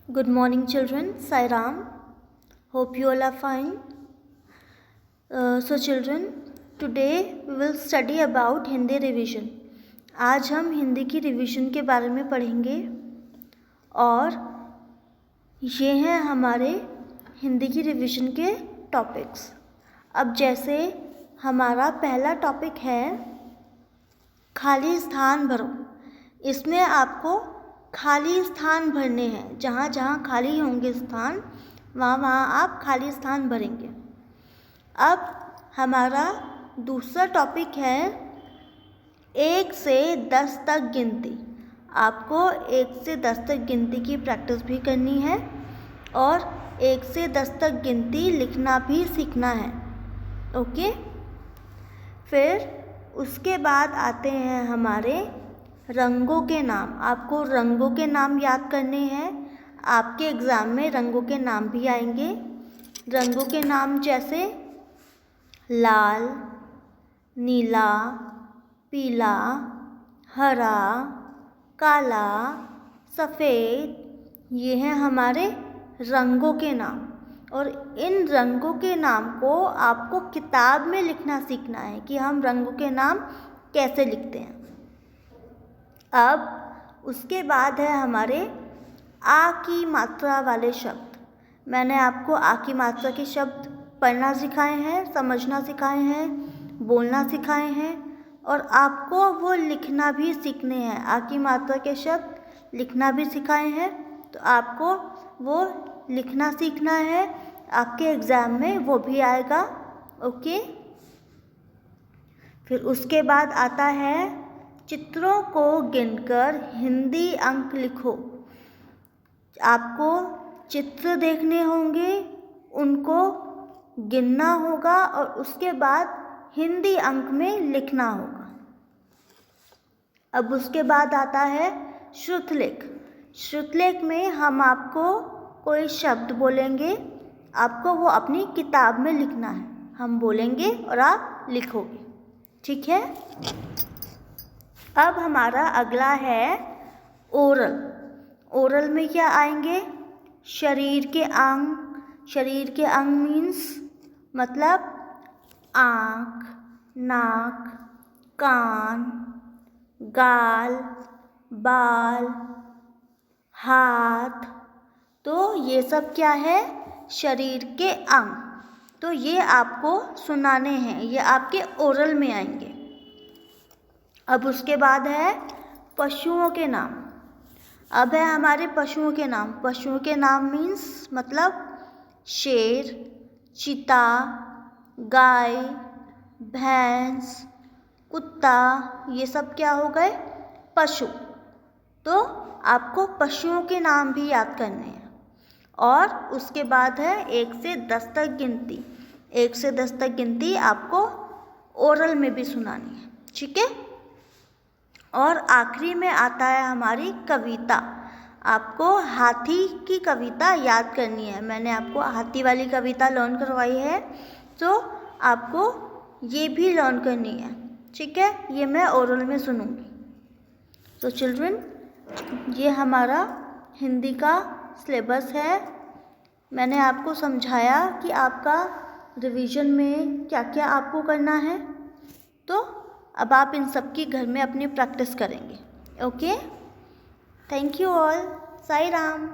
Good morning children, Sai Ram. Hope you all are fine. So children, today we will study about Hindi revision. आज हम हिंदी की revision के बारे में पढ़ेंगे और ये हैं हमारे हिंदी की रिवीजन के टॉपिक्स। अब जैसे हमारा पहला टॉपिक है खाली स्थान भरो। इसमें आपको खाली स्थान भरने हैं, जहाँ जहाँ खाली होंगे स्थान वहाँ वहाँ आप खाली स्थान भरेंगे। अब हमारा दूसरा टॉपिक है 1 से 10 तक गिनती। आपको 1 से 10 तक गिनती की प्रैक्टिस भी करनी है और 1 से 10 तक गिनती लिखना भी सीखना है। ओके, फिर उसके बाद आते हैं हमारे रंगों के नाम। आपको रंगों के नाम याद करने हैं। आपके एग्ज़ाम में रंगों के नाम भी आएंगे। रंगों के नाम जैसे लाल, नीला, पीला, हरा, काला, सफ़ेद, ये हैं हमारे रंगों के नाम। और इन रंगों के नाम को आपको किताब में लिखना सीखना है कि हम रंगों के नाम कैसे लिखते हैं। अब उसके बाद है हमारे आ की मात्रा वाले शब्द। मैंने आपको आ की मात्रा के शब्द पढ़ना सिखाए हैं, समझना सिखाए हैं, बोलना सिखाए हैं और आपको वो लिखना भी सीखने हैं। आ की मात्रा के शब्द लिखना भी सिखाए हैं, तो आपको वो लिखना सीखना है। आपके एग्ज़ाम में वो भी आएगा। ओके, फिर उसके बाद आता है चित्रों को गिनकर हिंदी अंक लिखो। आपको चित्र देखने होंगे, उनको गिनना होगा और उसके बाद हिंदी अंक में लिखना होगा। अब उसके बाद आता है श्रुतलेख। श्रुतलेख में हम आपको कोई शब्द बोलेंगे, आपको वो अपनी किताब में लिखना है। हम बोलेंगे और आप लिखोगे, ठीक है। अब हमारा अगला है ओरल। ओरल में क्या आएंगे? शरीर के अंग। शरीर के अंग मीन्स मतलब आँख, नाक, कान, गाल, बाल, हाथ। तो ये सब क्या है? शरीर के अंग। तो ये आपको सुनाने हैं, ये आपके ओरल में आएंगे। अब उसके बाद है पशुओं के नाम। अब है हमारे पशुओं के नाम। पशुओं के नाम मीन्स मतलब शेर, चीता, गाय, भैंस, कुत्ता, ये सब क्या हो गए? पशु। तो आपको पशुओं के नाम भी याद करने हैं। और उसके बाद है 1 से 10 तक गिनती। 1 से 10 तक गिनती आपको ओरल में भी सुनानी है, ठीक है। और आखिरी में आता है हमारी कविता। आपको हाथी की कविता याद करनी है। मैंने आपको हाथी वाली कविता लर्न करवाई है, तो आपको ये भी लर्न करनी है, ठीक है। ये मैं ओरल में सुनूंगी। तो चिल्ड्रन, ये हमारा हिंदी का सिलेबस है। मैंने आपको समझाया कि आपका रिवीजन में क्या क्या आपको करना है। तो अब आप इन सब की घर में अपनी प्रैक्टिस करेंगे। Okay, thank you all. Sai Ram.